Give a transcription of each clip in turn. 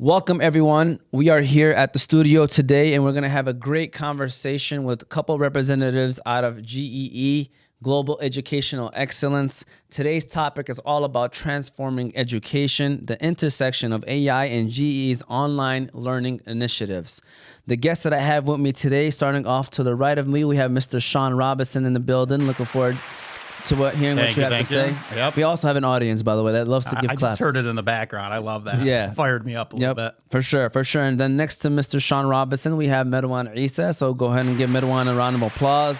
Welcome, everyone. We are here at the studio today, and we're going to have a great conversation with a couple representatives out of GEE, Global Educational Excellence. Today's topic is all about transforming education, the intersection of AI and GEE's online learning initiatives. The guests that I have with me today, starting off to the right of me, we have Mr. Shawn Robson in the building. Looking forward to hearing what you have to say. Yep. We also have an audience, by the way, that loves to give I claps. just heard it in the background. I love that. Yeah. Fired me up a little bit. For sure. And then next to Mr. Shawn Robson, we have Marwan Issa. So go ahead and give Marwan a round of applause.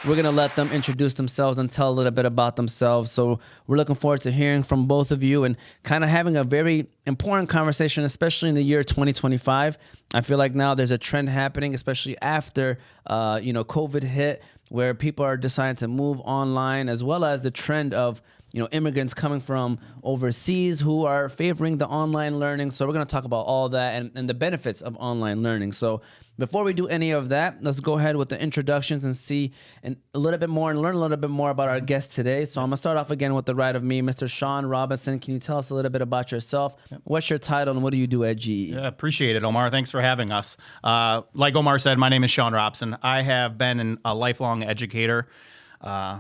We're going to let them introduce themselves and tell a little bit about themselves. So we're looking forward to hearing from both of you and kind of having a very important conversation, especially in the year 2025. I feel like now there's a trend happening, especially after, COVID hit, where people are deciding to move online, as well as the trend of immigrants coming from overseas who are favoring the online learning. So we're going to talk about all that and the benefits of online learning. So before we do any of that, let's go ahead with the introductions and see a little bit more and learn a little bit more about our guest today. So I'm going to start off again with the right of me, Mr. Shawn Robson. Can you tell us a little bit about yourself? What's your title and what do you do at GE? Yeah, appreciate it, Omar. Thanks for having us. Like Omar said, my name is Shawn Robson. I have been a lifelong educator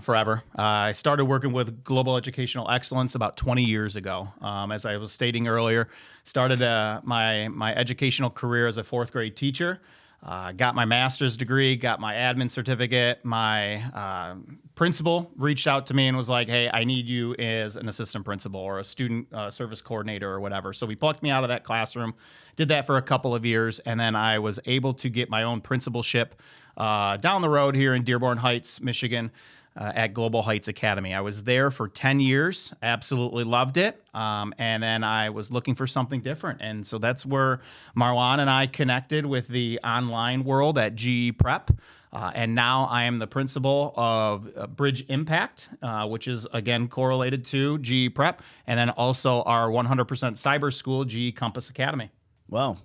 forever. I started working with Global Educational Excellence about 20 years ago. As I was stating earlier, started my educational career as a fourth grade teacher. Got my master's degree, got my admin certificate. My principal reached out to me and was like, hey, I need you as an assistant principal or a student service coordinator or whatever. So we plucked me out of that classroom, did that for a couple of years, and then I was able to get my own principalship down the road here in Dearborn Heights, Michigan, at Global Heights Academy. I was there for 10 years, absolutely loved it, and then I was looking for something different. And so that's where Marwan and I connected with the online world at GE Prep. And now I am the principal of Bridge Impact, which is, again, correlated to GE Prep, and then also our 100% cyber school, GE Compass Academy. Wow.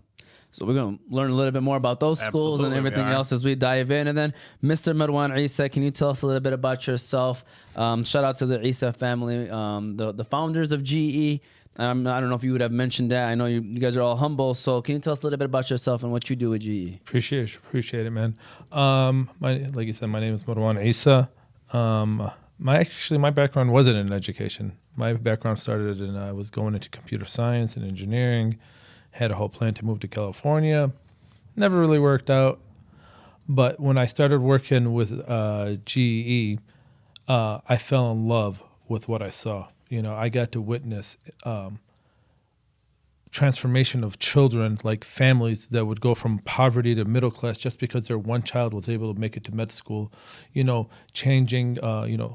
So we're going to learn a little bit more about those schools and everything else as we dive in. And then Mr. Marwan Issa, can you tell us a little bit about yourself? Shout out to the Issa family, the founders of GE. I don't know if you would have mentioned that. I know you guys are all humble. So can you tell us a little bit about yourself and what you do with GE? Appreciate it, man. Like you said, my name is Marwan Issa. My background wasn't in education. My background started I was going into computer science and engineering. Had a whole plan to move to California. Never really worked out. But when I started working with GE, I fell in love with what I saw. I got to witness transformation of children, like families that would go from poverty to middle class just because their one child was able to make it to med school. Changing,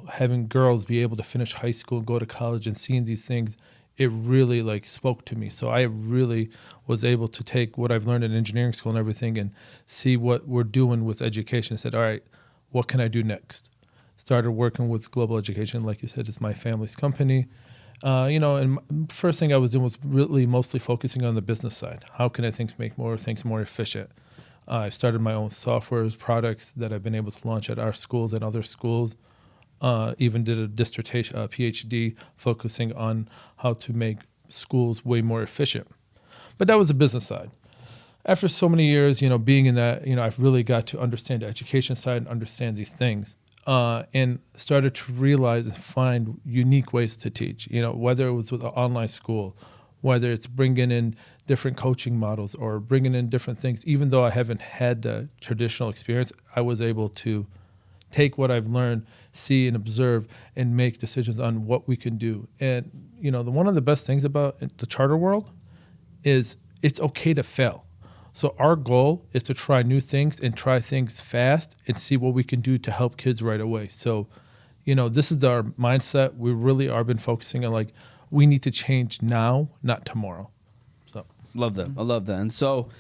having girls be able to finish high school, go to college, and seeing these things. It really spoke to me. So I really was able to take what I've learned in engineering school and everything and see what we're doing with education. I said, all right, what can I do next? Started working with Global Education. Like you said, it's my family's company. And first thing I was doing was really mostly focusing on the business side. How can I make things more efficient? I've started my own software products that I've been able to launch at our schools and other schools. Even did a dissertation, a PhD, focusing on how to make schools way more efficient. But that was the business side. After so many years, being in that, I've really got to understand the education side and understand these things, and started to realize and find unique ways to teach. Whether it was with an online school, whether it's bringing in different coaching models or bringing in different things. Even though I haven't had the traditional experience, I was able to take what I've learned, see and observe, and make decisions on what we can do. And one of the best things about the charter world is it's okay to fail. So our goal is to try new things and try things fast and see what we can do to help kids right away. So, this is our mindset. We really are been focusing on we need to change now, not tomorrow. So love that. I love that. And so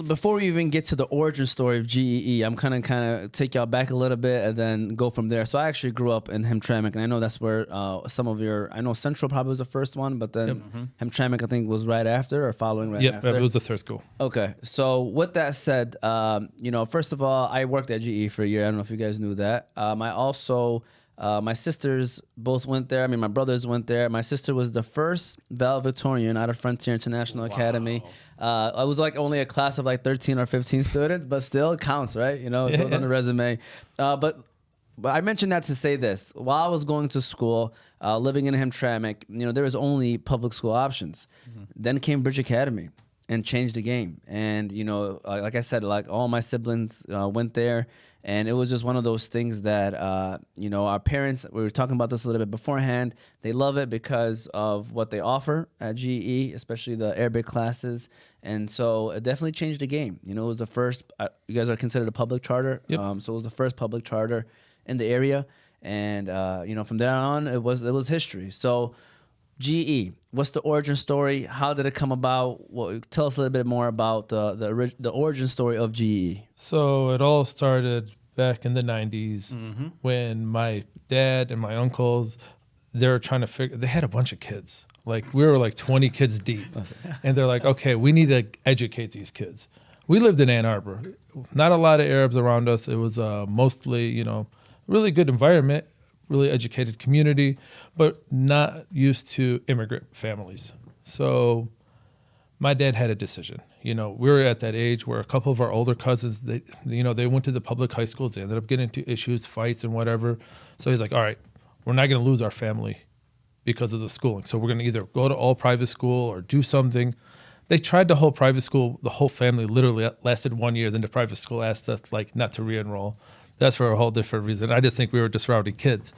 before we even get to the origin story of GEE, I'm kind of take y'all back a little bit and then go from there. So I actually grew up in Hamtramck, and I know that's where some of I know Central probably was the first one, but then Hamtramck I think was right after or following right after. Yeah, it was the third school. Okay, so with that said, first of all, I worked at GE for a year. I don't know if you guys knew that. I also My sisters both went there. I mean, my brothers went there. My sister was the first valedictorian out of Frontier International Academy. I was like only a class of like 13 or 15 students, but still it counts, right? You know, it goes on the resume. But I mentioned that to say this. While I was going to school, living in Hamtramck, you know, there was only public school options. Then came Bridge Academy and changed the game. And, you know, like I said, like all my siblings went there. And it was just one of those things that, you know, our parents, we were talking about this a little bit beforehand, they love it because of what they offer at GE, especially the Arabic classes. And so it definitely changed the game. You know, it was the first, you guys are considered a public charter. Yep. So it was the first public charter in the area. And, you know, from there on, it was history. So GE, what's the origin story? How did it come about? Tell us a little bit more about the origin story of GE. So it all started back in the 90s when my dad and my uncles, they were trying to figure, they had a bunch of kids. Like we were like 20 kids deep. And they're like, okay, we need to educate these kids. We lived in Ann Arbor. Not a lot of Arabs around us. It was mostly, you know, really good environment, really educated community, but not used to immigrant families. So my dad had a decision. You know, we were at that age where a couple of our older cousins, they went to the public high schools. They ended up getting into issues, fights, and whatever. So he's like, all right, we're not going to lose our family because of the schooling. So we're going to either go to all private school or do something. They tried the whole private school. The whole family literally lasted 1 year. Then the private school asked us like not to re-enroll. That's for a whole different reason. I just think we were just rowdy kids.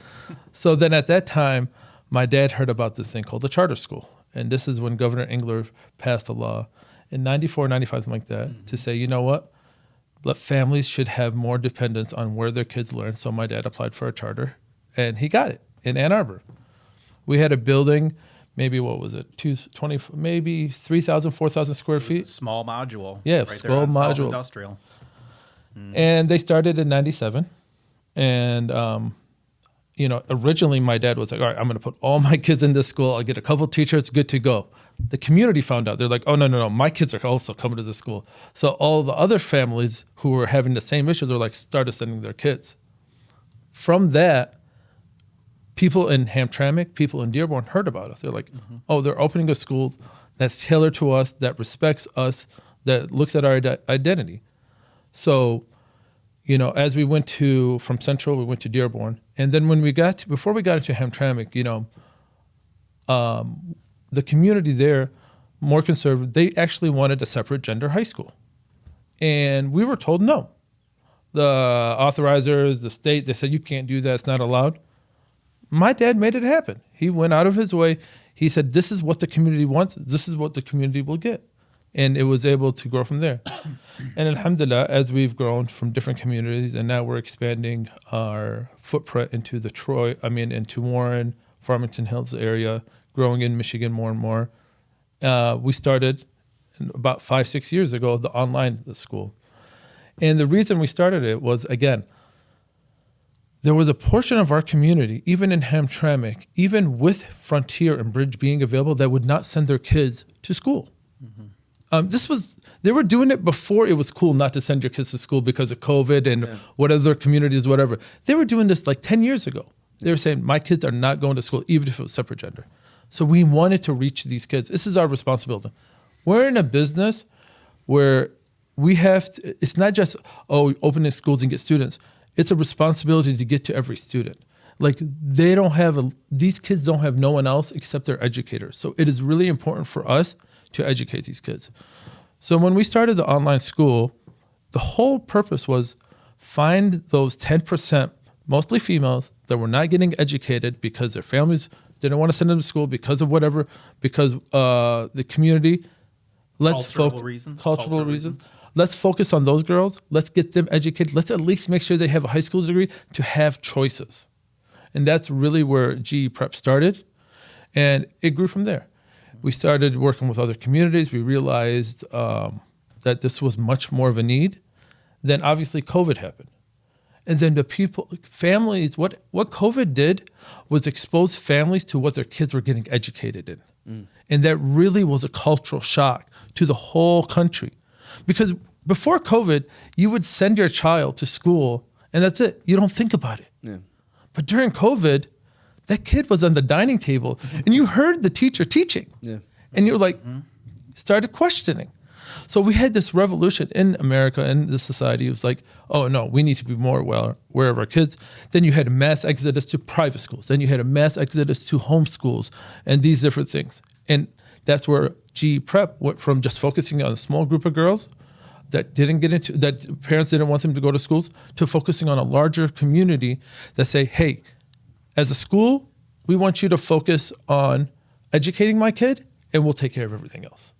So then at that time, my dad heard about this thing called the charter school. And this is when Governor Engler passed a law in 94, 95, something like that, to say, you know what? Families should have more dependence on where their kids learn. So my dad applied for a charter, and he got it in Ann Arbor. We had a building, maybe what was it, 20, maybe 3,000, 4,000 square feet. Small module. Yeah, right small there on South module. Industrial. And they started in 97. And, you know, originally my dad was like, all right, I'm going to put all my kids in this school. I'll get a couple teachers, good to go. The community found out. They're like, oh, no, my kids are also coming to this school. So all the other families who were having the same issues were like, started sending their kids. From that, people in Hamtramck, people in Dearborn heard about us. They're like, oh, they're opening a school that's tailored to us, that respects us, that looks at our identity. So, you know, as we went from Central, we went to Dearborn. And then before we got into Hamtramck, you know, the community there, more conservative, they actually wanted a separate gender high school. And we were told no. The authorizers, the state, they said, you can't do that, it's not allowed. My dad made it happen. He went out of his way. He said, this is what the community wants. This is what the community will get. And it was able to grow from there. And alhamdulillah, as we've grown from different communities, and now we're expanding our footprint into into Warren, Farmington Hills area, growing in Michigan more and more. We started about 5-6 years ago, the online school. And the reason we started it was, again, there was a portion of our community, even in Hamtramck, even with Frontier and Bridge being available, that would not send their kids to school. They were doing it before it was cool not to send your kids to school because of COVID and what other communities, whatever. They were doing this like 10 years ago. They were saying, my kids are not going to school, even if it was separate gender. So we wanted to reach these kids. This is our responsibility. We're in a business where we have to, it's not just, opening schools and get students. It's a responsibility to get to every student. Like these kids don't have no one else except their educators. So it is really important for us to educate these kids. So when we started the online school, the whole purpose was find those 10%, mostly females, that were not getting educated because their families didn't want to send them to school because of whatever, because the community. Cultural reasons. Let's focus on those girls. Let's get them educated. Let's at least make sure they have a high school degree to have choices. And that's really where GE Prep started. And it grew from there. We started working with other communities. We realized that this was much more of a need. Then obviously COVID happened. And then families, what COVID did was expose families to what their kids were getting educated in. And that really was a cultural shock to the whole country. Because before COVID, you would send your child to school and that's it. You don't think about it. Yeah. But during COVID, that kid was on the dining table and you heard the teacher teaching. Yeah. And you're like, started questioning. So we had this revolution in America and the society. It was like, oh no, we need to be more aware of our kids. Then you had a mass exodus to private schools. Then you had a mass exodus to homeschools and these different things. And that's where GE Prep went from just focusing on a small group of girls that parents didn't want them to go to schools, to focusing on a larger community that say, hey, as a school, we want you to focus on educating my kid and we'll take care of everything else.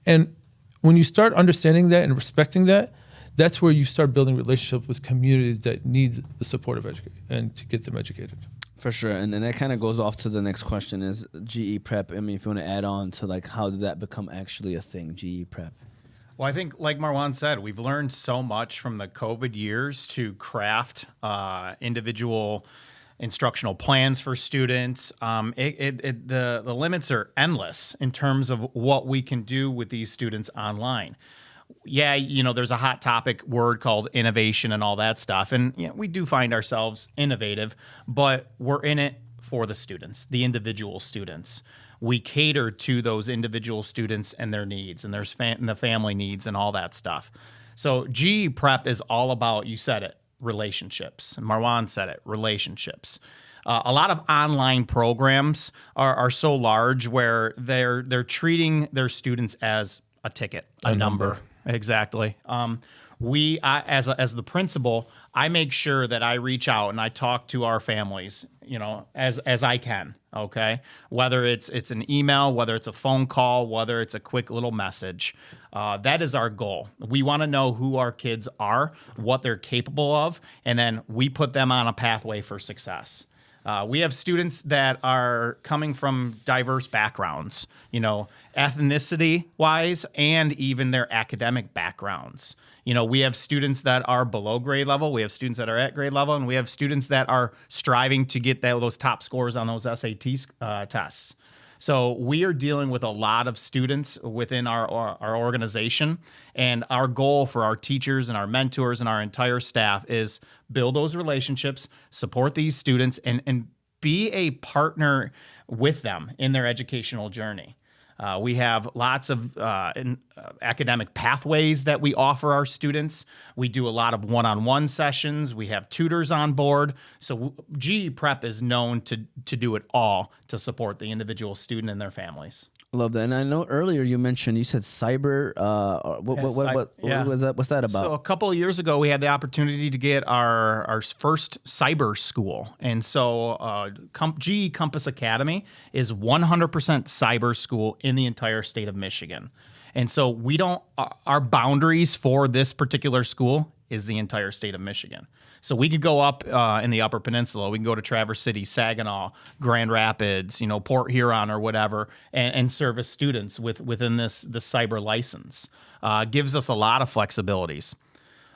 And when you start understanding that and respecting that, that's where you start building relationships with communities that need the support of education and to get them educated. For sure. And then that kind of goes off to the next question is GE Prep. I mean, if you want to add on to like, how did that become actually a thing, GE Prep? Well, I think, like Marwan said, we've learned so much from the COVID years to craft individual instructional plans for students. The limits are endless in terms of what we can do with these students online. Yeah, there's a hot topic word called innovation and all that stuff. And we do find ourselves innovative, but we're in it for the students, the individual students. We cater to those individual students and their needs and and the family needs and all that stuff. So GE Prep is all about, you said it, relationships. Marwan said it, relationships. A lot of online programs are so large where they're treating their students as a ticket, a number. Exactly. As the principal, I make sure that I reach out and I talk to our families, as I can. Okay, whether it's an email, whether it's a phone call, whether it's a quick little message, that is our goal. We want to know who our kids are, what they're capable of, and then we put them on a pathway for success. We have students that are coming from diverse backgrounds, ethnicity-wise, and even their academic backgrounds. We have students that are below grade level, we have students that are at grade level, and we have students that are striving to get those top scores on those SAT tests. So we are dealing with a lot of students within our organization, and our goal for our teachers and our mentors and our entire staff is build those relationships, support these students, and be a partner with them in their educational journey. We have lots of academic pathways that we offer our students. We do a lot of one-on-one sessions. We have tutors on board. So GE Prep is known to do it all to support the individual student and their families. Love that. And I know earlier you said cyber. What was that? What's that about? So a couple of years ago, we had the opportunity to get our first cyber school. And so GE Compass Academy is 100% cyber school in the entire state of Michigan. And so our boundaries for this particular school is the entire state of Michigan. So we could go up in the Upper Peninsula. We can go to Traverse City, Saginaw, Grand Rapids, Port Huron or whatever, and service students within the cyber license. Gives us a lot of flexibilities.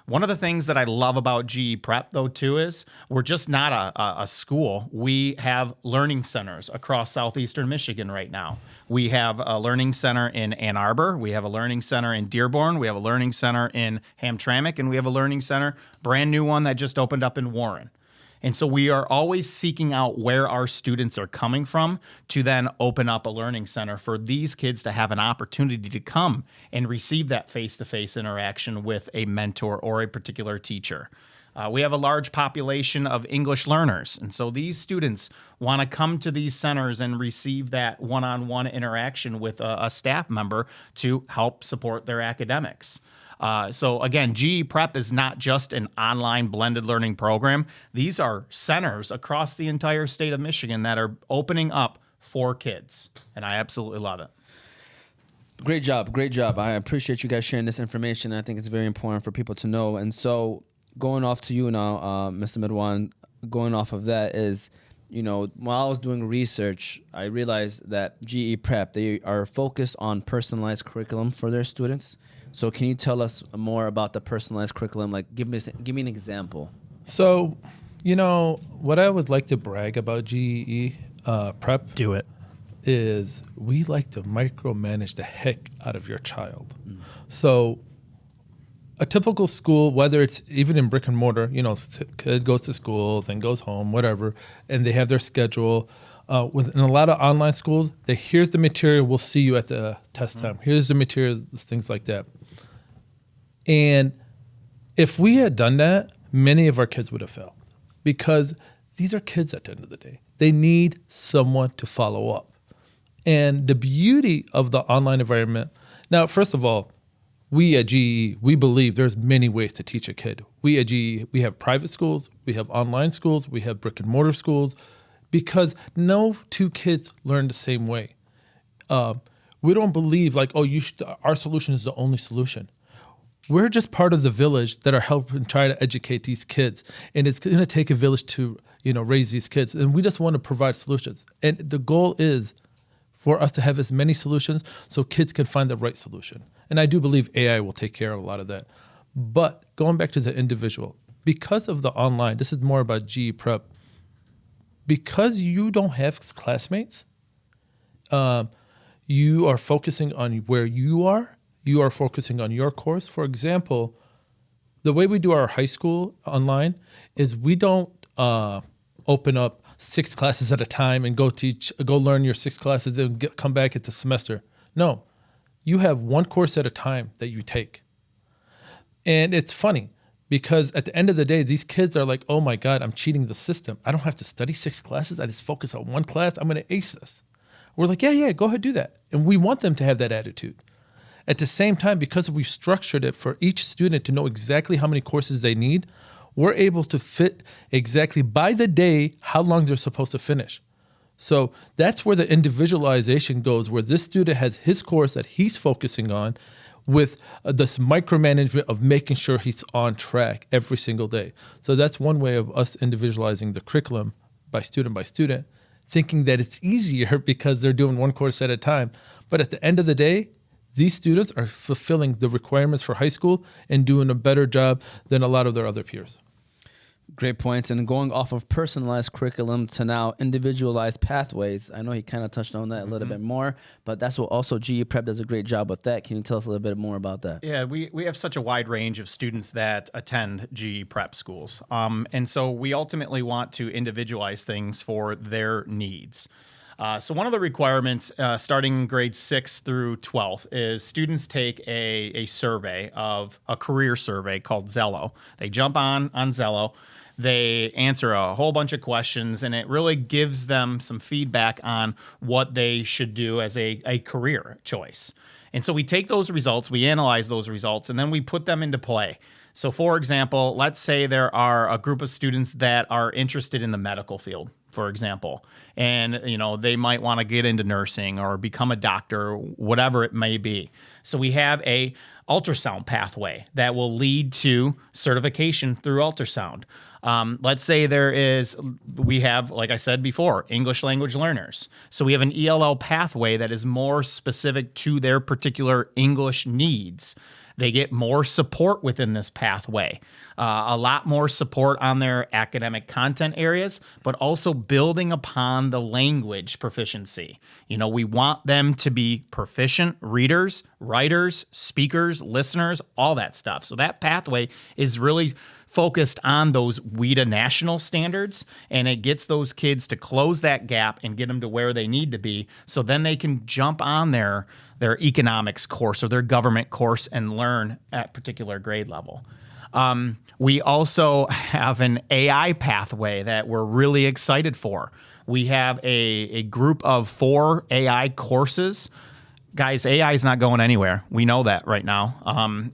One of the things that I love about GE Prep, though, too, is we're just not a school. We have learning centers across southeastern Michigan right now. We have a learning center in Ann Arbor. We have a learning center in Dearborn. We have a learning center in Hamtramck. And we have a learning center, brand new one that just opened up in Warren. And so we are always seeking out where our students are coming from to then open up a learning center for these kids to have an opportunity to come and receive that face-to-face interaction with a mentor or a particular teacher. We have a large population of English learners. And so these students want to come to these centers and receive that one-on-one interaction with a staff member to help support their academics. So again, GE Prep is not just an online blended learning program. These are centers across the entire state of Michigan that are opening up for kids. And I absolutely love it. Great job. Great job. I appreciate you guys sharing this information. I think it's very important for people to know. And so going off to you now, Mr. Marwan, going off of that is, while I was doing research, I realized that GE Prep, they are focused on personalized curriculum for their students. So can you tell us more about the personalized curriculum? Like, give me an example. So, what I would like to brag about GE Prep Do it. is we like to micromanage the heck out of your child. So a typical school, whether it's even in brick and mortar, kid goes to school, then goes home, whatever, and they have their schedule. Within a lot of online schools, here's the material, we'll see you at the test time. Here's the materials, things like that. And if we had done that, many of our kids would have failed, because these are kids at the end of the day. They need someone to follow up. And the beauty of the online environment, now, first of all, we at GE, we believe there's many ways to teach a kid. We at GE, we have private schools, we have online schools, we have brick and mortar schools, because no two kids learn the same way. We don't believe like, our solution is the only solution. We're just part of the village that are helping try to educate these kids. And it's going to take a village to, raise these kids. And we just want to provide solutions. And the goal is for us to have as many solutions so kids can find the right solution. And I do believe AI will take care of a lot of that. But going back to the individual, because of the online, this is more about GE Prep, because you don't have classmates, you are focusing on where you are focusing on your course. For example, the way we do our high school online is we don't open up 6 classes at a time and go learn your 6 classes and come back at the semester. No, you have one course at a time that you take. And it's funny because at the end of the day, these kids are like, oh my God, I'm cheating the system. I don't have to study 6 classes. I just focus on one class. I'm going to ace this. We're like, yeah, go ahead, do that. And we want them to have that attitude. At the same time, because we've structured it for each student to know exactly how many courses they need, we're able to fit exactly by the day how long they're supposed to finish. So that's where the individualization goes, where this student has his course that he's focusing on with this micromanagement of making sure he's on track every single day. So that's one way of us individualizing the curriculum by student, thinking that it's easier because they're doing one course at a time. But at the end of the day, these students are fulfilling the requirements for high school and doing a better job than a lot of their other peers. Great points. And going off of personalized curriculum to now individualized pathways. I know he kind of touched on that a little bit more, but that's what also GE Prep does a great job with that. Can you tell us a little bit more about that? Yeah, we have such a wide range of students that attend GE Prep schools. And so we ultimately want to individualize things for their needs. So one of the requirements starting grade 6 through 12th is students take a survey, of a career survey called Zello. They jump on Zello, they answer a whole bunch of questions, and it really gives them some feedback on what they should do as a career choice. And so we take those results, we analyze those results, and then we put them into play. So for example, let's say there are a group of students that are interested in the medical field, for example, and they might want to get into nursing or become a doctor, whatever it may be. So we have a ultrasound pathway that will lead to certification through ultrasound. Let's say we have, like I said before, English language learners. So we have an ELL pathway that is more specific to their particular English needs. They get more support within this pathway, a lot more support on their academic content areas, but also building upon the language proficiency. We want them to be proficient readers, writers, speakers, listeners, all that stuff. So that pathway is really focused on those WIDA national standards, and it gets those kids to close that gap and get them to where they need to be, so then they can jump on their economics course or their government course and learn at particular grade level. We also have an AI pathway that we're really excited for. We have a group of 4 AI courses. Guys, AI is not going anywhere. We know that right now.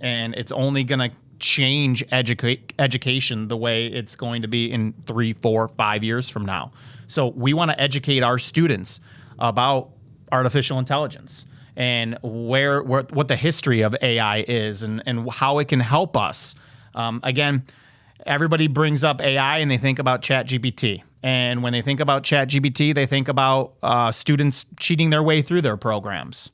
And it's only going to change education the way it's going to be in 3, 4, 5 years from now. So we want to educate our students about artificial intelligence and what the history of AI is and how it can help us. Again, everybody brings up AI and they think about ChatGPT. And when they think about ChatGPT, they think about students cheating their way through their programs.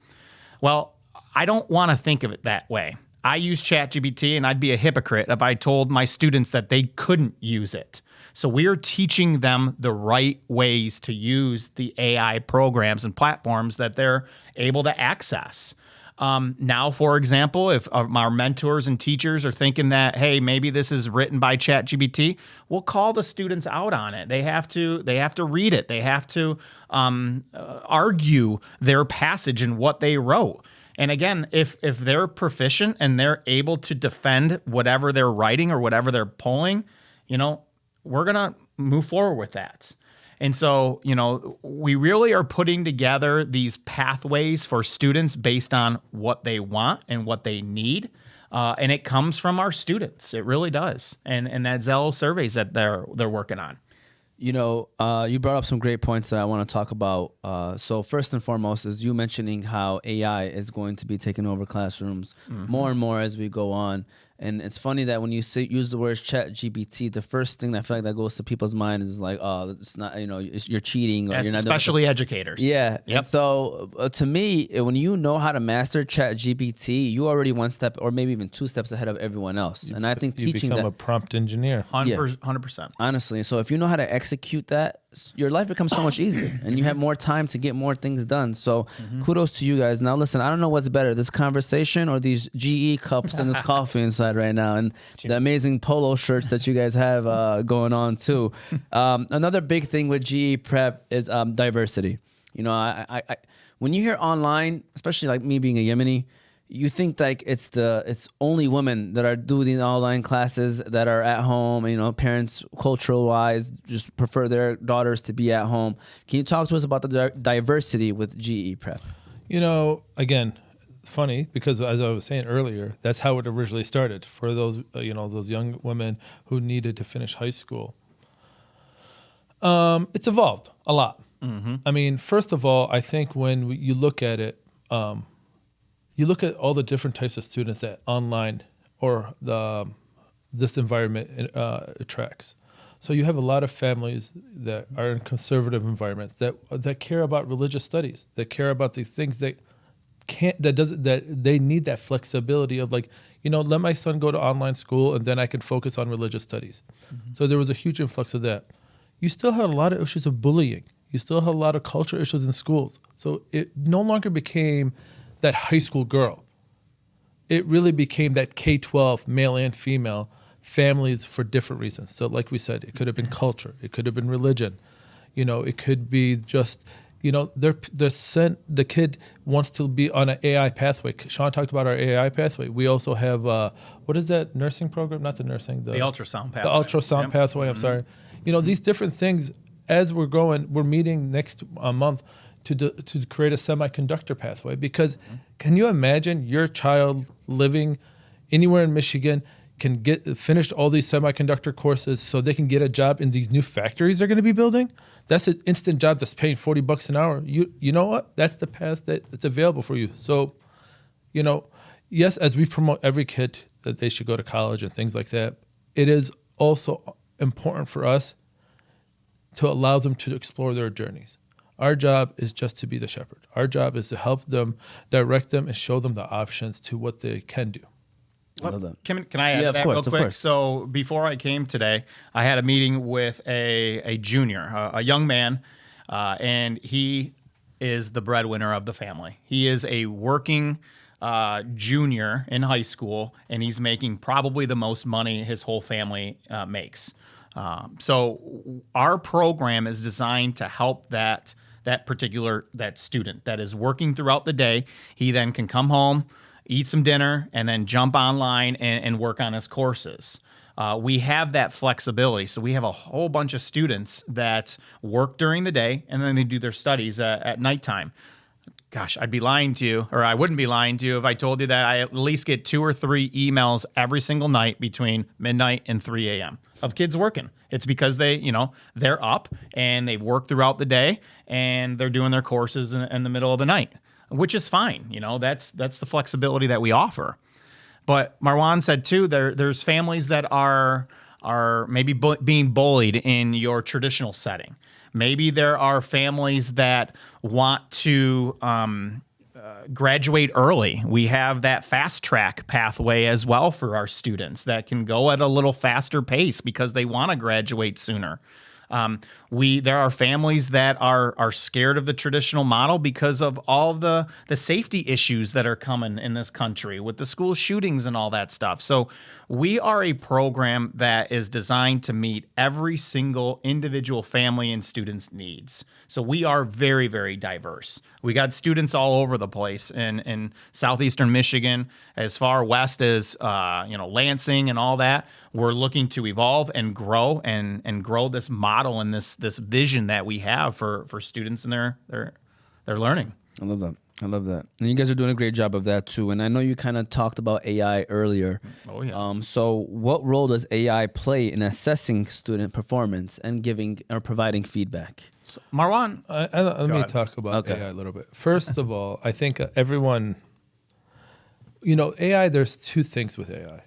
Well, I don't want to think of it that way. I use ChatGPT, and I'd be a hypocrite if I told my students that they couldn't use it. So we are teaching them the right ways to use the AI programs and platforms that they're able to access. Now, for example, if our mentors and teachers are thinking that, hey, maybe this is written by ChatGPT, we'll call the students out on it. They have to read it. They have to argue their passage and what they wrote. And again, if they're proficient and they're able to defend whatever they're writing or whatever they're pulling, we're going to move forward with that. And so, we really are putting together these pathways for students based on what they want and what they need. And it comes from our students. It really does. And that Zell surveys that they're working on. You brought up some great points that I want to talk about. So first and foremost is you mentioning how AI is going to be taking over classrooms more and more as we go on. And it's funny that when you use the word chat GPT, the first thing that I feel like that goes to people's mind is like, oh, it's not, you're cheating. Or you're not especially educators. Yeah. Yep. And so to me, when you know how to master chat GPT, you already one step or maybe even two steps ahead of everyone else. And I think You teaching become that, a prompt engineer. 100%. honestly, so if you know how to execute that, your life becomes so much easier and you have more time to get more things done. So kudos to you guys. Now listen, I don't know what's better, this conversation or these GE cups and this coffee inside right now and the amazing polo shirts that you guys have going on too. Another big thing with GE prep is diversity. I when you hear online, especially like me being a Yemeni, you think like it's only women that are doing online classes that are at home. Parents cultural wise just prefer their daughters to be at home. Can you talk to us about the diversity with GE prep? Again, funny because as I was saying earlier, that's how it originally started for those those young women who needed to finish high school. It's evolved a lot. I mean, first of all, I think when you look at it. You look at all the different types of students that online or this environment attracts. So you have a lot of families that are in conservative environments that care about religious studies, that care about these things that they need that flexibility of like, let my son go to online school and then I can focus on religious studies. So there was a huge influx of that. You still had a lot of issues of bullying. You still had a lot of culture issues in schools. So it no longer became that high school girl. It really became that K-12 male and female families for different reasons. So like we said, it could have been culture, it could have been religion, it could be just, the kid wants to be on an AI pathway. Shawn talked about our AI pathway. We also have, what is that nursing program? Not the nursing, the ultrasound pathway. The ultrasound pathway, I'm sorry. These different things, as we're going, we're meeting next month to create a semiconductor pathway, because can you imagine your child living anywhere in Michigan can get finished all these semiconductor courses so they can get a job in these new factories they're going to be building? That's an instant job that's paying $40 an hour. You know what? That's the path that's available for you. So, yes, as we promote every kid that they should go to college and things like that, it is also important for us to allow them to explore their journeys. Our job is just to be the shepherd. Our job is to help them, direct them, and show them the options to what they can do. I love that. Can I add that real quick? So before I came today, I had a meeting with a junior, a young man, and he is the breadwinner of the family. He is a working junior in high school, and he's making probably the most money his whole family makes. So our program is designed to help that student that is working throughout the day. He then can come home, eat some dinner, and then jump online and work on his courses. We have that flexibility. So we have a whole bunch of students that work during the day and then they do their studies at nighttime. Gosh, I'd be lying to you, or I wouldn't be lying to you if I told you that I at least get 2 or 3 emails every single night between midnight and 3 a.m. of kids working. It's because they're up and they've worked throughout the day and they're doing their courses in the middle of the night, which is fine. That's the flexibility that we offer. But Marwan said too, there's families that are maybe being bullied in your traditional setting. Maybe there are families that want to graduate early. We have that fast track pathway as well for our students that can go at a little faster pace because they want to graduate sooner. There are families that are scared of the traditional model because of all the safety issues that are coming in this country with the school shootings and all that stuff. So we are a program that is designed to meet every single individual family and student's needs. So we are very, very diverse. We got students all over the place in southeastern Michigan, as far west as Lansing and all that. We're looking to evolve and grow and grow this model and this vision that we have for students and their learning. I love that. I love that. And you guys are doing a great job of that too. And I know you kind of talked about AI earlier. Oh yeah. So what role does AI play in assessing student performance and giving or providing feedback? So, Marwan, let me talk about AI a little bit. First of all, I think everyone, AI, there's two things with AI.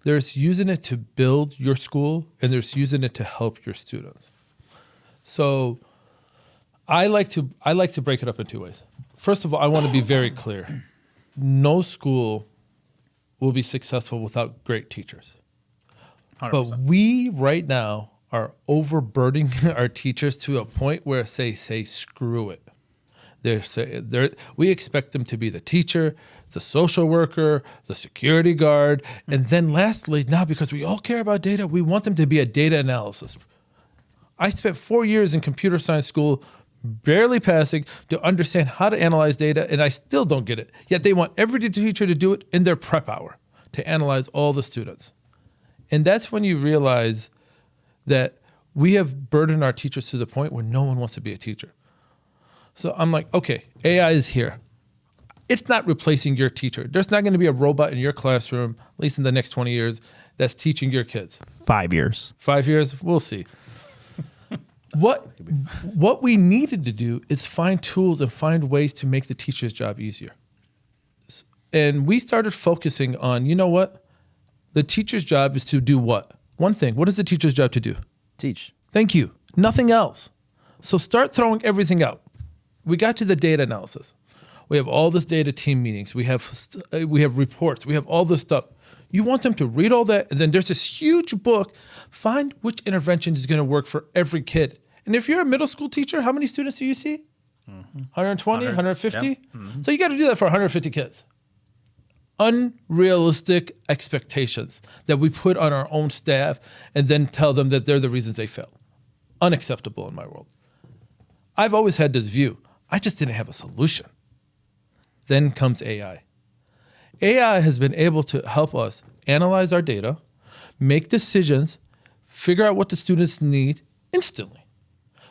There's using it to build your school, and there's using it to help your students. So I like to break it up in two ways. First of all, I want to be very clear. No school will be successful without great teachers. 100%. But we right now are overburdening our teachers to a point where say screw it. We expect them to be the teacher, the social worker, the security guard, and then lastly, now because we all care about data, we want them to be a data analysis. I spent 4 years in computer science school, barely passing, to understand how to analyze data, and I still don't get it. Yet they want every teacher to do it in their prep hour, to analyze all the students. And that's when you realize that we have burdened our teachers to the point where no one wants to be a teacher. So I'm like, okay, AI is here. It's not replacing your teacher. There's not going to be a robot in your classroom, at least in the next 20 years, that's teaching your kids. 5 years. 5 years? We'll see. What we needed to do is find tools and find ways to make the teacher's job easier. And we started focusing on, you know what? The teacher's job is to do what? One thing. What is the teacher's job to do? Teach. Thank you. Nothing else. So start throwing everything out. We got to the data analysis. We have all this data team meetings. We have reports. We have all this stuff. You want them to read all that, and then there's this huge book. Find which intervention is going to work for every kid. And if you're a middle school teacher, how many students do you see? 120, 150? Yep. Mm-hmm. So you got to do that for 150 kids. Unrealistic expectations that we put on our own staff and then tell them that they're the reasons they failed. Unacceptable in my world. I've always had this view. I just didn't have a solution. Then comes AI. AI has been able to help us analyze our data, make decisions, figure out what the students need instantly.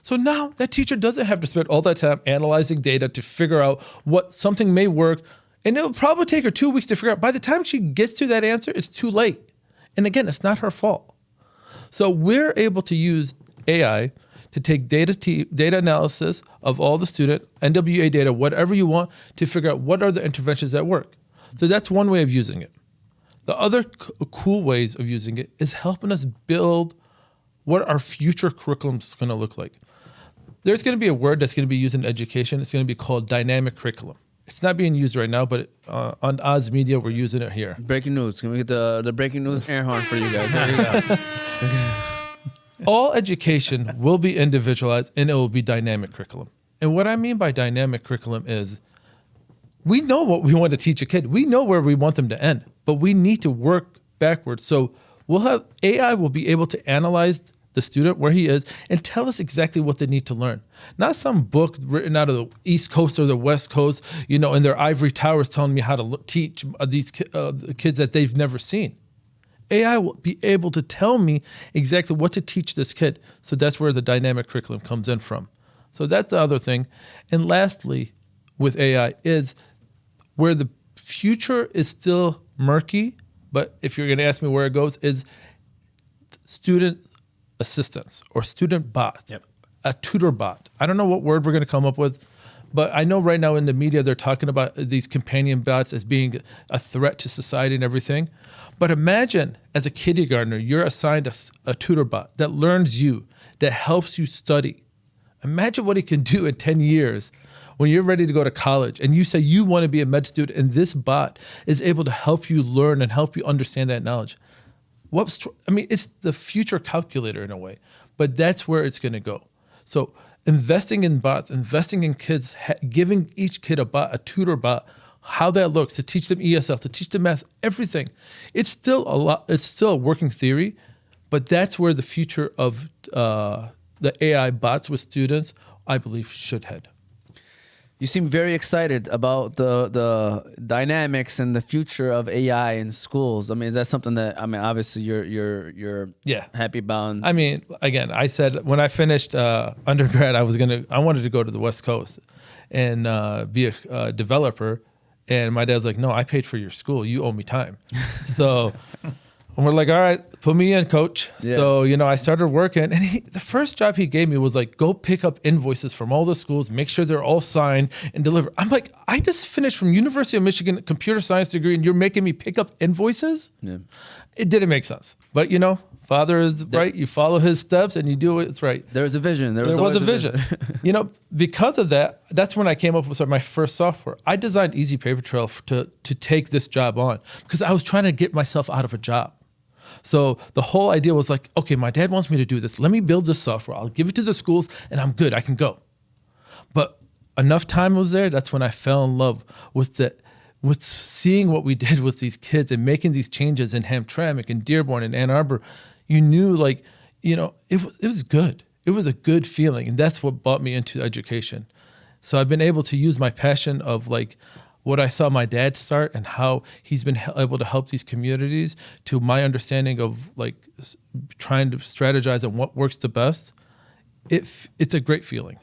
So now that teacher doesn't have to spend all that time analyzing data to figure out what something may work. And it'll probably take her 2 weeks to figure out. By the time she gets to that answer, it's too late. And again, it's not her fault. So we're able to use AI to take data analysis of all the student, NWA data, whatever you want, to figure out what are the interventions that work. So that's one way of using it. The other cool ways of using it is helping us build what our future curriculum is going to look like. There's going to be a word that's going to be used in education. It's going to be called dynamic curriculum. It's not being used right now, but on Oz Media, we're using it here. Breaking news. Can we get the breaking news air horn for you guys? There you go. All education will be individualized and it will be dynamic curriculum. And what I mean by dynamic curriculum is we know what we want to teach a kid. We know where we want them to end, but we need to work backwards. So we'll have AI will be able to analyze the student where he is and tell us exactly what they need to learn. Not some book written out of the East Coast or the West Coast, in their ivory towers telling me how to teach these kids that they've never seen. AI will be able to tell me exactly what to teach this kid. So that's where the dynamic curriculum comes in from. So that's the other thing. And lastly, with AI is where the future is still murky, but if you're going to ask me where it goes, is student assistants or student bots, a tutor bot. I don't know what word we're going to come up with, but I know right now in the media they're talking about these companion bots as being a threat to society and everything. But imagine as a kindergartner, you're assigned a tutor bot that learns you, that helps you study. Imagine what it can do in 10 years when you're ready to go to college and you say you want to be a med student and this bot is able to help you learn and help you understand that knowledge. It's the future calculator in a way. but that's where it's going to go. So investing in bots, investing in kids, giving each kid a bot, a tutor bot, how that looks, to teach them ESL, to teach them math, everything. It's still a working theory, but that's where the future of the AI bots with students, I believe, should head. You seem very excited about the dynamics and the future of AI in schools. I mean, is that something that, I mean, obviously you're happy about? I mean, again, I said when I finished undergrad, I wanted to go to the West Coast and be a developer. And my dad's like, no, I paid for your school. You owe me time. So and we're like, all right, put me in, coach. Yeah. So, I started working. And the first job he gave me was like, go pick up invoices from all the schools, make sure they're all signed and deliver. I'm like, I just finished from University of Michigan computer science degree and you're making me pick up invoices? Yeah. It didn't make sense. But, Father is right. You follow his steps and you do what's right. There was a vision. There was a vision. Because of that, that's when I came up with my first software. I designed Easy Paper Trail to take this job on because I was trying to get myself out of a job. So the whole idea was like, okay, my dad wants me to do this. Let me build this software. I'll give it to the schools and I'm good. I can go. But enough time was there. That's when I fell in love with seeing what we did with these kids and making these changes in Hamtramck and Dearborn and Ann Arbor. You knew it was good. It was a good feeling. And that's what brought me into education. So I've been able to use my passion of what I saw my dad start and how he's been able to help these communities to my understanding of trying to strategize on what works the best. It's a great feeling.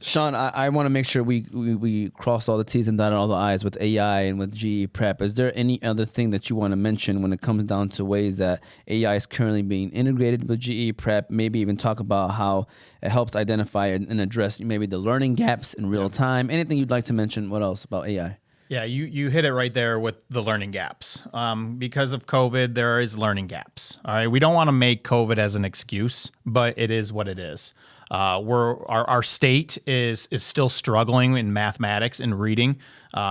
Shawn, I want to make sure we cross all the T's and dot all the I's with AI and with GE Prep. Is there any other thing that you want to mention when it comes down to ways that AI is currently being integrated with GE Prep? Maybe even talk about how it helps identify and address maybe the learning gaps in real time. Anything you'd like to mention? What else about AI? Yeah, you hit it right there with the learning gaps. Because of COVID, there is learning gaps. All right, we don't want to make COVID as an excuse, but it is what it is. Our state is still struggling in mathematics and reading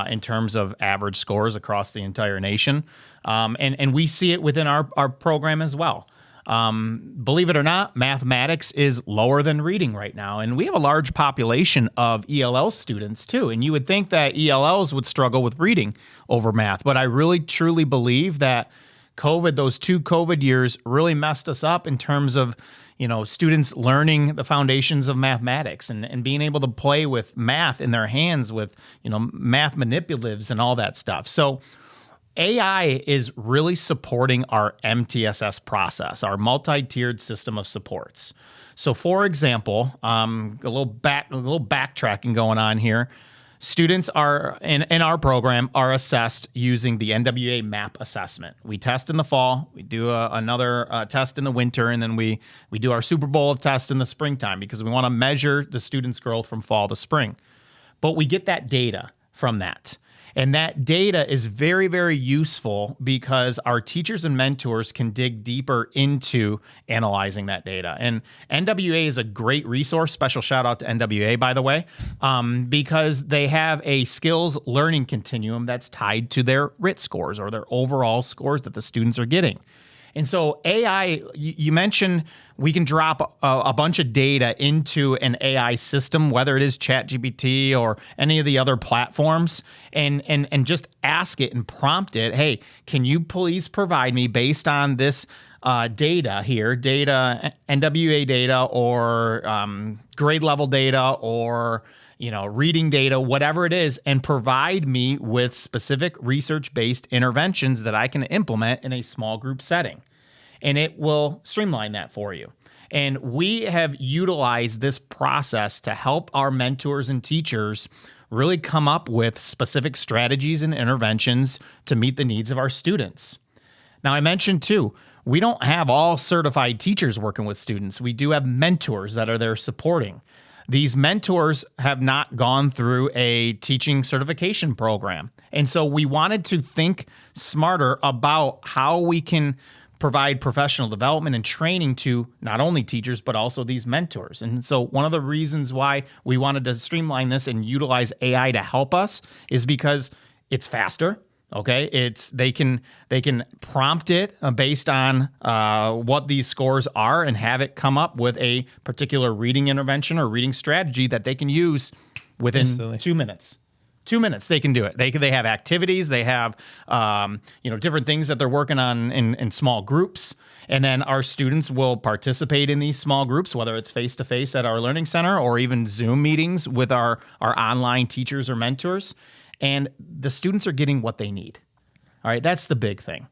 in terms of average scores across the entire nation, and we see it within our program as well. Believe it or not, mathematics is lower than reading right now, and we have a large population of ELL students too. And you would think that ELLs would struggle with reading over math, but I really truly believe that those 2 COVID years really messed us up in terms of students learning the foundations of mathematics and being able to play with math in their hands with, math manipulatives and all that stuff. So AI is really supporting our MTSS process, our multi-tiered system of supports. So for example, a little backtracking going on here. Students are in our program are assessed using the NWA MAP assessment. We test in the fall, we do another test in the winter, and then we do our Super Bowl of tests in the springtime because we want to measure the students' growth from fall to spring. But we get that data from that. And that data is very, very useful because our teachers and mentors can dig deeper into analyzing that data. And NWA is a great resource. Special shout out to NWA, by the way, because they have a skills learning continuum that's tied to their RIT scores or their overall scores that the students are getting. And so AI, you mentioned we can drop a bunch of data into an AI system, whether it is ChatGPT or any of the other platforms, and just ask it and prompt it, hey, can you please provide me based on this data here, NWA data or grade level data or reading data, whatever it is, and provide me with specific research-based interventions that I can implement in a small group setting. And it will streamline that for you. And we have utilized this process to help our mentors and teachers really come up with specific strategies and interventions to meet the needs of our students. Now, I mentioned too, we don't have all certified teachers working with students. We do have mentors that are there supporting. These mentors have not gone through a teaching certification program. And so we wanted to think smarter about how we can provide professional development and training to not only teachers, but also these mentors. And so one of the reasons why we wanted to streamline this and utilize AI to help us is because it's faster, Okay, they can prompt it based on what these scores are and have it come up with a particular reading intervention or reading strategy that they can use within Instantly. 2 minutes. 2 minutes they can do it. They have activities. They have different things that they're working on in small groups, and then our students will participate in these small groups, whether it's face to face at our learning center or even Zoom meetings with our online teachers or mentors. And the students are getting what they need. All right, that's the big thing.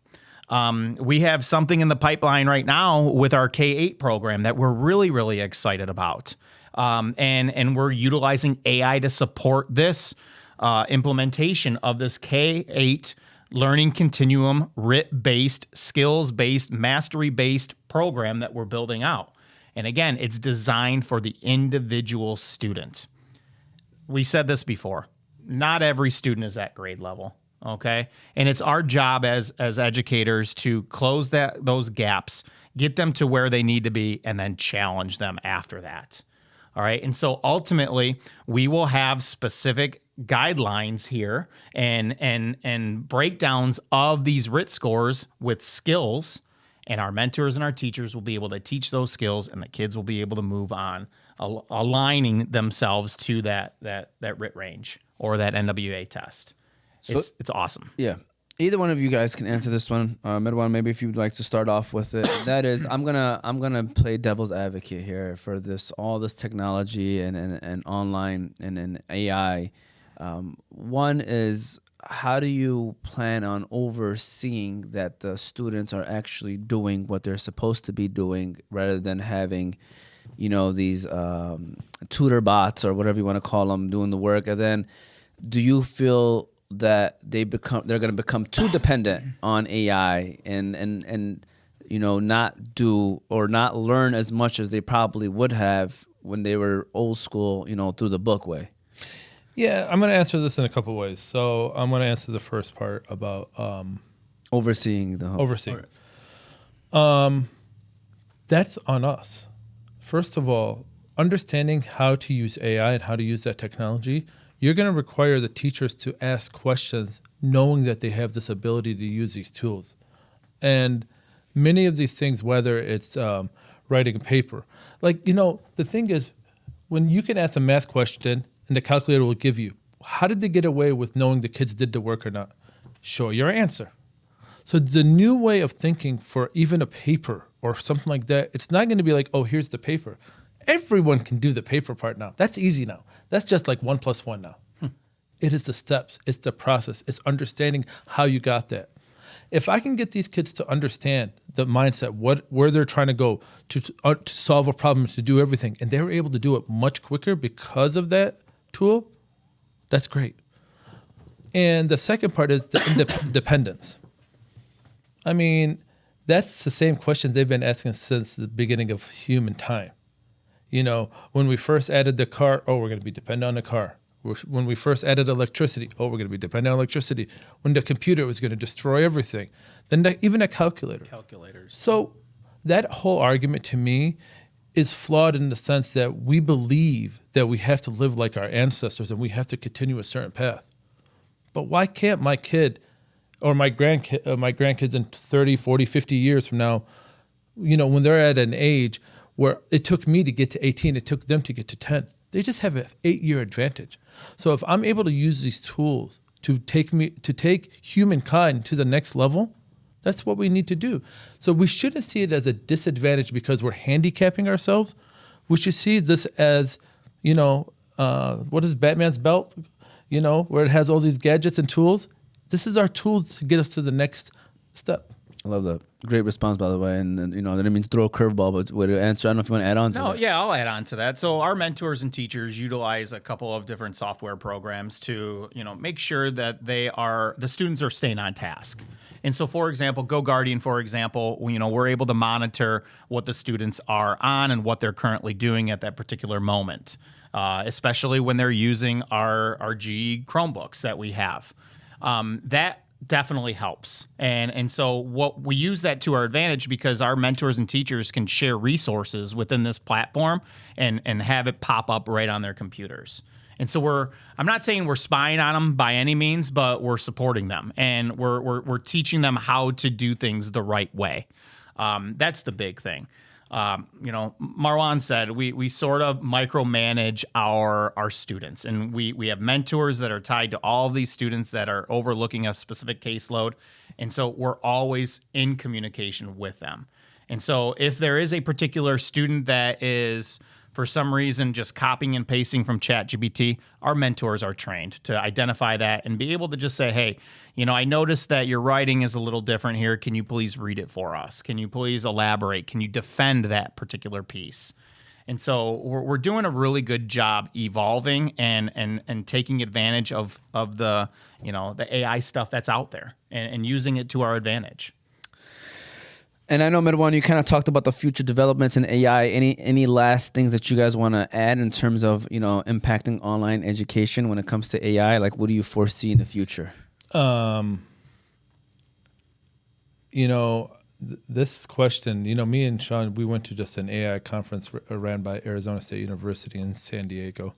We have something in the pipeline right now with our K-8 program that we're really, really excited about. And we're utilizing AI to support this implementation of this K-8 learning continuum, RIT-based, skills-based, mastery-based program that we're building out. And again, it's designed for the individual student. We said this before. Not every student is at grade level, okay? And it's our job as educators to close those gaps, get them to where they need to be, and then challenge them after that. All right. And so ultimately, we will have specific guidelines here and breakdowns of these RIT scores with skills, and our mentors and our teachers will be able to teach those skills, and the kids will be able to move on, aligning themselves to that RIT range or that NWA test. So- It's awesome. Yeah. Either one of you guys can answer this one. Marwan, maybe if you'd like to start off with it. That is, I'm gonna play devil's advocate here for all this technology and online and AI. One is, how do you plan on overseeing that the students are actually doing what they're supposed to be doing, rather than having, these tutor bots or whatever you want to call them doing the work? And then, do you feel that they're going to become too dependent on AI and not do or not learn as much as they probably would have when they were old school, through the book way? Yeah, I'm going to answer this in a couple ways. So I'm going to answer the first part about Overseeing the whole. overseeing. That's on us. First of all, understanding how to use AI and how to use that technology, you're going to require the teachers to ask questions knowing that they have this ability to use these tools. And many of these things, whether it's writing a paper, the thing is, when you can ask a math question and the calculator will give you, how did they get away with knowing the kids did the work or not? Show your answer. So the new way of thinking for even a paper or something like that, it's not going to be like, oh, here's the paper. Everyone can do the paper part now. That's easy now. That's just like 1 + 1 now. It is the steps. It's the process. It's understanding how you got that. If I can get these kids to understand the mindset, where they're trying to go to solve a problem, to do everything, and they're able to do it much quicker because of that tool, that's great. And the second part is the independence. I mean, that's the same question they've been asking since the beginning of human time. When we first added the car, oh, we're going to be dependent on the car. When we first added electricity, oh, we're going to be dependent on electricity. When the computer was going to destroy everything, then even a calculator. Calculators. So that whole argument to me is flawed in the sense that we believe that we have to live like our ancestors and we have to continue a certain path. But why can't my kid or my grandkids in 30, 40, 50 years from now, when they're at an age where it took me to get to 18, it took them to get to 10. They just have an 8-year advantage. So if I'm able to use these tools to take humankind to the next level, that's what we need to do. So we shouldn't see it as a disadvantage because we're handicapping ourselves. We should see this as, what is Batman's belt? Where it has all these gadgets and tools. This is our tools to get us to the next step. I love that. Great response, by the way. And I didn't mean to throw a curveball, but way to answer. I don't know if you want to add on to that. Yeah, I'll add on to that. So our mentors and teachers utilize a couple of different software programs to, make sure that the students are staying on task. And so, for example, GoGuardian, for example, we're able to monitor what the students are on and what they're currently doing at that particular moment, especially when they're using our GE Chromebooks that we have. That definitely helps. And so what we use that to our advantage because our mentors and teachers can share resources within this platform and have it pop up right on their computers. And so I'm not saying we're spying on them by any means, but we're supporting them, and we're teaching them how to do things the right way. That's the big thing. Marwan said we sort of micromanage our students, and we have mentors that are tied to all of these students that are overlooking a specific caseload. And so we're always in communication with them. And so if there is a particular student that is, for some reason, just copying and pasting from ChatGPT, our mentors are trained to identify that and be able to just say, hey, I noticed that your writing is a little different here. Can you please read it for us? Can you please elaborate? Can you defend that particular piece? And so we're doing a really good job evolving and taking advantage of the the AI stuff that's out there and using it to our advantage. And I know, Marwan, you kind of talked about the future developments in AI. Any last things that you guys want to add in terms of impacting online education when it comes to AI? Like, what do you foresee in the future? This question, me and Shawn, we went to just an AI conference ran by Arizona State University in San Diego.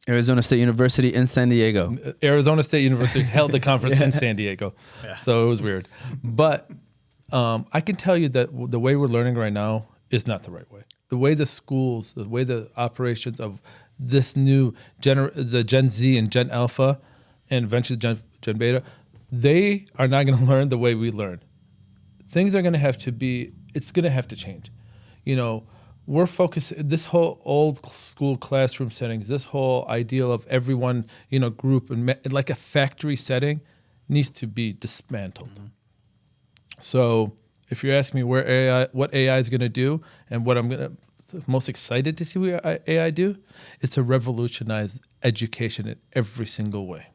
Arizona State University in San Diego. Arizona State University held the conference in San Diego. Yeah. So it was weird. But I can tell you that the way we're learning right now is not the right way. The way the schools, the way the operations of this new the Gen Z and Gen Alpha and eventually Gen Beta, they are not going to learn the way we learn. Things are going to have to be, it's going to have to change. We're focused, this whole old school classroom settings, this whole ideal of everyone, group and like a factory setting needs to be dismantled. Mm-hmm. So if you're asking me what AI is going to do and what I'm most excited to see what AI do, is to revolutionize education in every single way.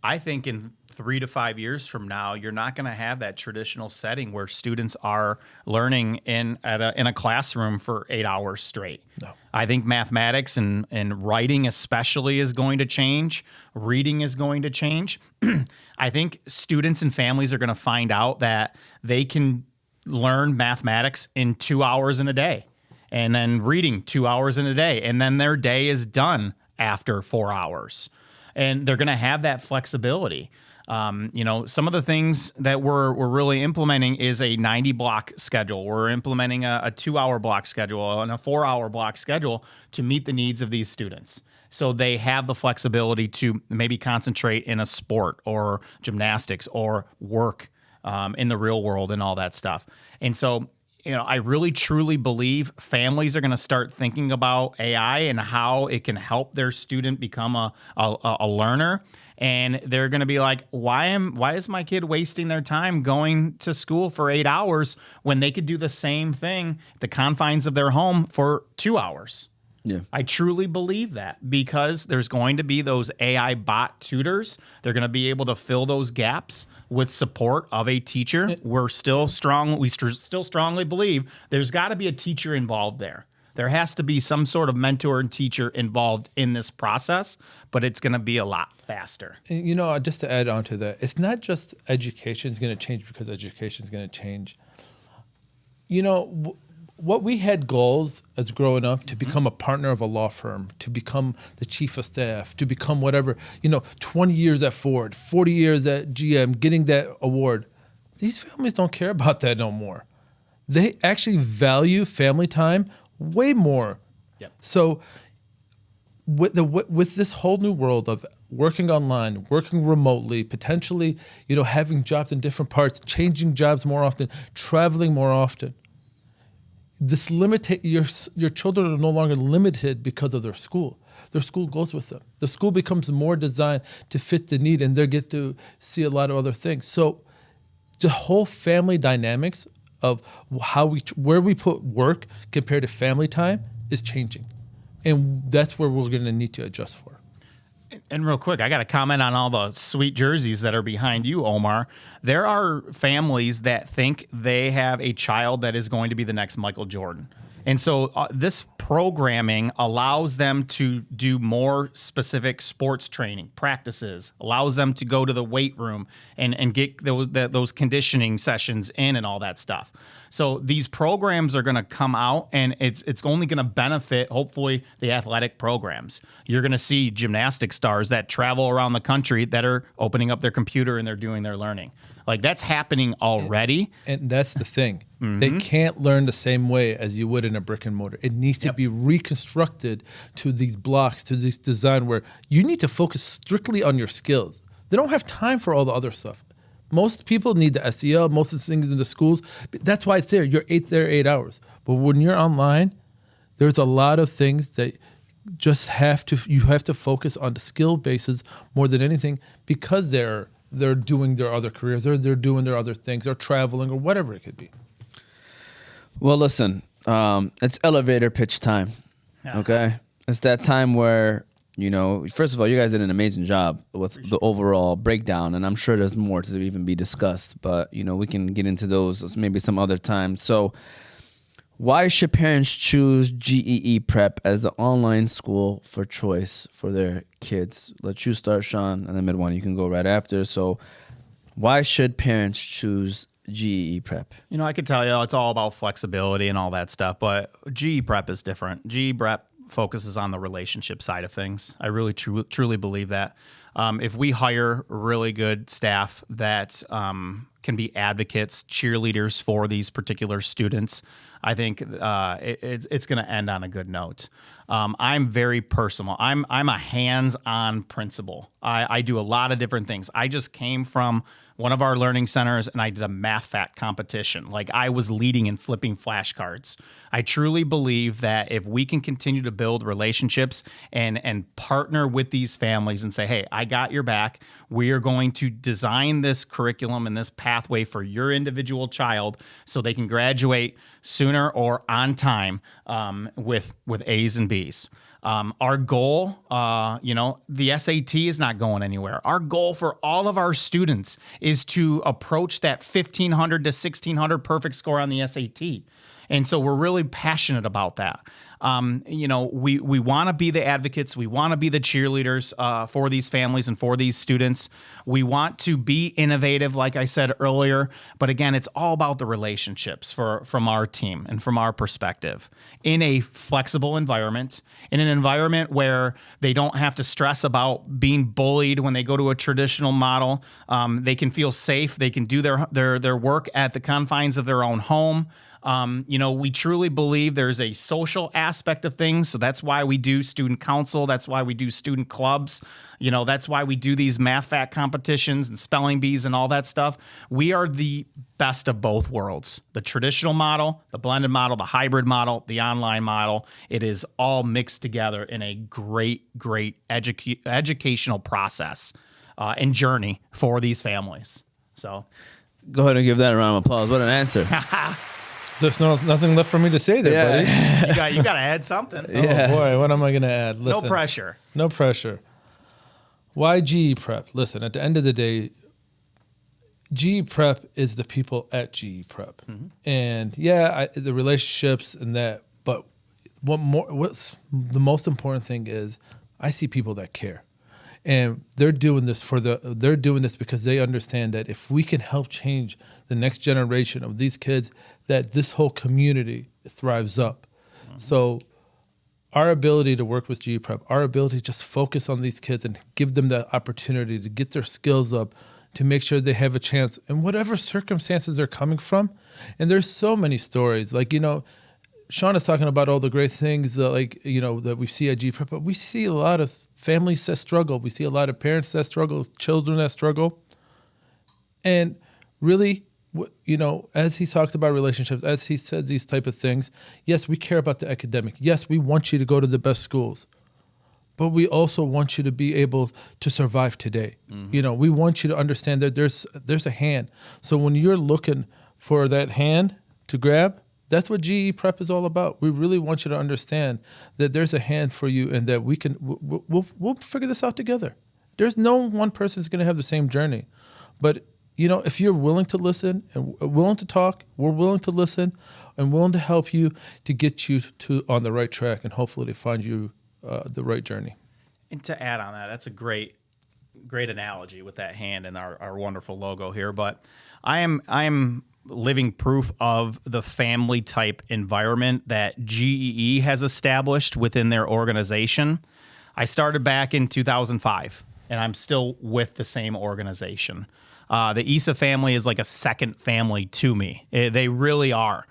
I think in 3 to 5 years from now, you're not going to have that traditional setting where students are learning in a classroom for 8 hours straight. No. I think mathematics and writing especially is going to change. Reading is going to change. I think students and families are going to find out that they can learn mathematics in 2 hours in a day, and then reading 2 hours in a day, and then their day is done after 4 hours. And they're going to have that flexibility. Some of the things that we're really implementing is a 90 block schedule. We're implementing a 2 hour block schedule and a 4 hour block schedule to meet the needs of these students. So they have the flexibility to maybe concentrate in a sport or gymnastics or work in the real world and all that stuff. And so I really truly believe families are going to start thinking about AI and how it can help their student become a learner. And they're going to be like, why is my kid wasting their time going to school for 8 hours when they could do the same thing at the confines of their home for 2 hours? Yeah. I truly believe that, because there's going to be those AI bot tutors. They're going to be able to fill those gaps with support of a teacher. We still strongly believe there's got to be a teacher involved there. There has to be some sort of mentor and teacher involved in this process, but it's going to be a lot faster. Just to add on to that, it's not just education is going to change because education is going to change. What we had goals as growing up to become a partner of a law firm, to become the chief of staff, to become whatever, 20 years at Ford, 40 years at GM, getting that award. These families don't care about that no more. They actually value family time way more. Yep. So with this whole new world of working online, working remotely, potentially, having jobs in different parts, changing jobs more often, traveling more often, this your children are no longer limited because of their school. Their school goes with them. The school becomes more designed to fit the need, and they get to see a lot of other things. So the whole family dynamics of where we put work compared to family time is changing. And that's where we're going to need to adjust for. And real quick, I got to comment on all the sweet jerseys that are behind you, Omar. There are families that think they have a child that is going to be the next Michael Jordan. And so this programming allows them to do more specific sports training practices, allows them to go to the weight room and get those conditioning sessions in and all that stuff. So these programs are going to come out, and it's only going to benefit, hopefully, the athletic programs. You're going to see gymnastic stars that travel around the country that are opening up their computer and they're doing their learning. Like, that's happening already. And that's the thing. They can't learn the same way as you would in a brick and mortar. It needs to be reconstructed to these blocks, to this design where you need to focus strictly on your skills. They don't have time for all the other stuff. Most people need the SEL, most of the things in the schools. That's why it's there. You're there 8 hours. But when you're online, there's a lot of things that just you have to focus on the skill basis more than anything, because they're doing their other careers, they're doing their other things, they're traveling or whatever it could be. Well, listen, it's elevator pitch time. Yeah. Okay, it's that time where, you know, first of all, you guys did an amazing job with the overall breakdown, and I'm sure there's more to even be discussed, but, you know, we can get into those maybe some other time. So why should parents choose GEE Prep as the online school for choice for their kids? Let you start, Shawn, and then Marwan, you can go right after. So why should parents choose GEE Prep? You know, I could tell you it's all about flexibility and all that stuff, but GE Prep is different. GE Prep focuses on the relationship side of things. I really truly believe that. If we hire really good staff that can be advocates, cheerleaders for these particular students, I think it's going to end on a good note. I'm very personal. I'm a hands-on principal. I do a lot of different things. I just came from one of our learning centers and I did a math fact competition. Like, I was leading and flipping flashcards. I truly believe that if we can continue to build relationships and partner with these families and say, hey, I got your back. We are going to design this curriculum and this pathway for your individual child so they can graduate sooner or on time with A's and B's. Our goal, the SAT is not going anywhere. Our goal for all of our students is to approach that 1,500 to 1,600 perfect score on the SAT. And so we're really passionate about that. We want to be the advocates. We want to be the cheerleaders for these families and for these students. We want to be innovative, like I said earlier. But again, it's all about the relationships from our team and from our perspective in a flexible environment, in an environment where they don't have to stress about being bullied when they go to a traditional model. They can feel safe. They can do their work at the confines of their own home. We truly believe there's a social aspect of things. So that's why we do student council. That's why we do student clubs. That's why we do these math fact competitions and spelling bees and all that stuff. We are the best of both worlds. The traditional model, the blended model, the hybrid model, the online model. It is all mixed together in a great educational process and journey for these families. So Go ahead and give that a round of applause. What an answer. There's nothing left for me to say there, buddy. you got to add something. Oh boy, what am I going to add? Listen, No pressure. No pressure. Why GE Prep? Listen, at the end of the day, GE Prep is the people at GE Prep. And the relationships and that, but what's the most important thing is I see people that care. And they're doing this because they understand that if we can help change the next generation of these kids, that this whole community thrives up. So our ability to work with GE Prep, our ability to just focus on these kids and give them the opportunity to get their skills up, to make sure they have a chance in whatever circumstances they're coming from. And there's so many stories. Like, Shawn is talking about all the great things that we see at GE Prep, but we see a lot of families that struggle. We see a lot of parents that struggle, children that struggle. And really, as he talked about relationships, as he says these type of things, yes, we care about the academic. Yes, we want you to go to the best schools. But we also want you to be able to survive today. We want you to understand that there's a hand. So when you're looking for that hand to grab, that's what GE Prep is all about. We really want you to understand that there's a hand for you and that we'll figure this out together. There's no one person who's going to have the same journey. But if you're willing to listen and willing to talk, we're willing to listen and willing to help you to get you to on the right track and hopefully to find you the right journey. And to add on that, that's a great analogy with that hand and our wonderful logo here. But I am living proof of the family type environment that GEE has established within their organization. I started back in 2005, and I'm still with the same organization. The Issa family is like a second family to me. They really are.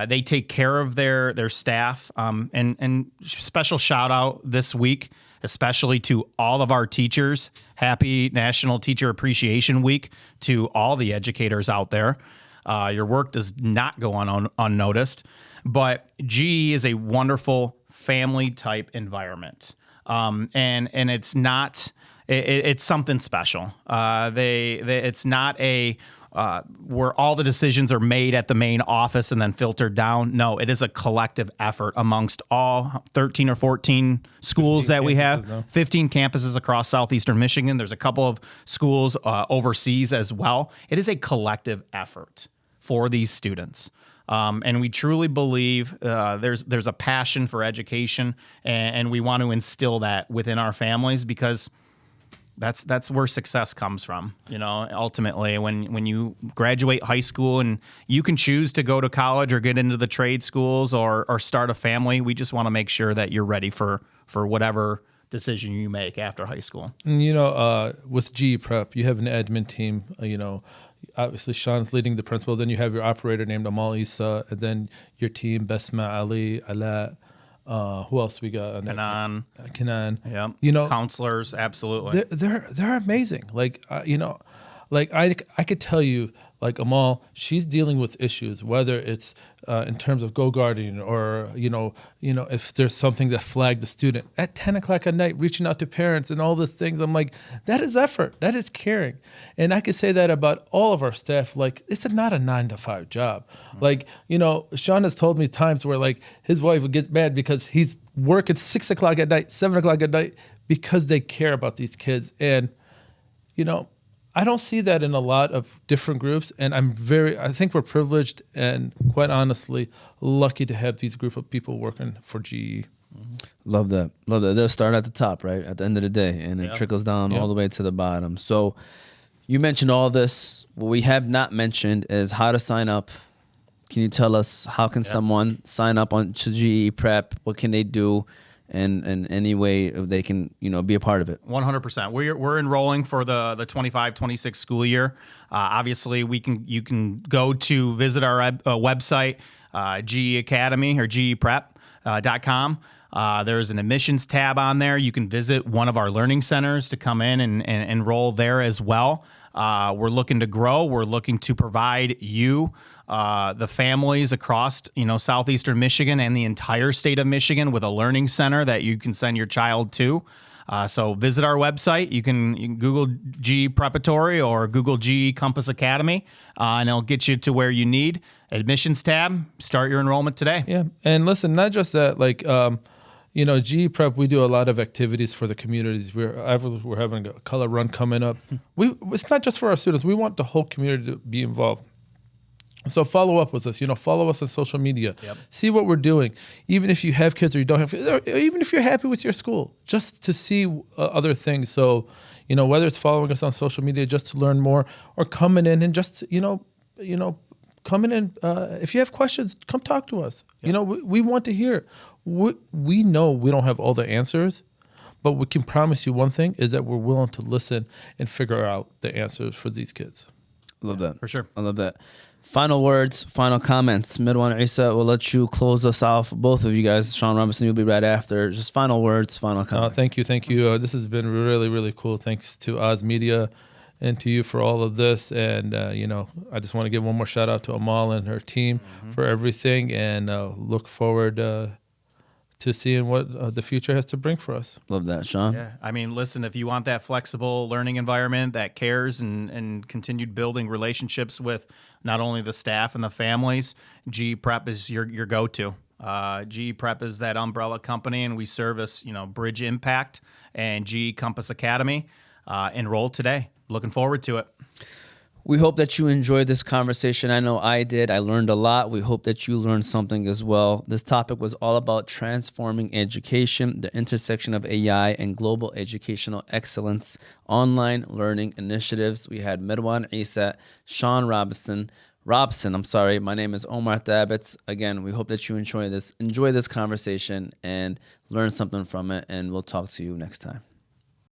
They take care of their staff. And special shout out this week, especially to all of our teachers. Happy National Teacher Appreciation Week to all the educators out there. Your work does not go unnoticed, but GE is a wonderful family type environment. And it's not, it's something special. It's not where all the decisions are made at the main office and then filtered down. No, it is a collective effort amongst all 13 or 14 schools that we have, now. 15 campuses across southeastern Michigan. There's a couple of schools overseas as well. It is a collective effort for these students. And we truly believe there's a passion for education, and we want to instill that within our families because that's where success comes from. Ultimately, when you graduate high school and you can choose to go to college or get into the trade schools or start a family, we just want to make sure that you're ready for whatever decision you make after high school. And with GE Prep, you have an admin team. Obviously Shawn's leading the principal. Then you have your operator named Amal Issa, and then your team Besma, Ali, Ala. Who else we got? Kanan. Yeah. Counselors, absolutely. They're amazing. I could tell you, like Amal, she's dealing with issues, whether it's in terms of Go Guardian or if there's something that flagged the student at 10 o'clock at night, reaching out to parents and all these things. I'm like, that is effort, that is caring, and I could say that about all of our staff. Like, it's not a 9-to-5 job. Shawn has told me times where like his wife would get mad because he's working 6 o'clock at night, 7 o'clock at night because they care about these kids, and I don't see that in a lot of different groups, and I think we're privileged and quite honestly lucky to have these group of people working for GE. Love that. They'll start at the top, right? At the end of the day, and it trickles down all the way to the bottom. So you mentioned all this. What we have not mentioned is how to sign up. Can you tell us how can someone sign up to GE Prep? What can they do? And any way if they can, be a part of it. 100%. We're enrolling for the 25-26 school year. Obviously, you can go to visit our website, GE Academy or geprep.com. There's an admissions tab on there. You can visit one of our learning centers to come in and enroll there as well. We're looking to grow. We're looking to provide you, the families across, southeastern Michigan and the entire state of Michigan with a learning center that you can send your child to. So visit our website. You can Google GE Preparatory or Google GE Compass Academy, and it'll get you to where you need. Admissions tab, start your enrollment today. Yeah, and listen, not just that, GE Prep, we do a lot of activities for the communities. We're having a color run coming up. It's not just for our students. We want the whole community to be involved. So follow up with us. Follow us on social media. Yep. See what we're doing. Even if you have kids or you don't have kids, or even if you're happy with your school, just to see other things. So, whether it's following us on social media just to learn more, or coming in and just, coming in. If you have questions, come talk to us. Yep. We want to hear. We know we don't have all the answers, but we can promise you one thing is that we're willing to listen and figure out the answers for these kids. Love that. For sure. I love that. Final words, final comments. Marwan and Issa, we'll let you close us off. Both of you guys. Shawn Robson, you'll be right after. Just final words, final comments. Thank you. This has been really, really cool. Thanks to Oz Media and to you for all of this. And, I just want to give one more shout out to Amal and her team for everything, and look forward to seeing what the future has to bring for us. Love that, Shawn. Yeah, listen, if you want that flexible learning environment that cares and continued building relationships with not only the staff and the families, GE Prep is your go-to. GE Prep is that umbrella company, and we service, Bridge Impact and GE Compass Academy. Enroll today. Looking forward to it. We hope that you enjoyed this conversation. I know I did. I learned a lot. We hope that you learned something as well. This topic was all about transforming education, the intersection of AI and global educational excellence, online learning initiatives. We had Marwan, Issa, Shawn, Robson. My name is Omar Thabits. Again, we hope that you enjoy this conversation and learn something from it. And we'll talk to you next time.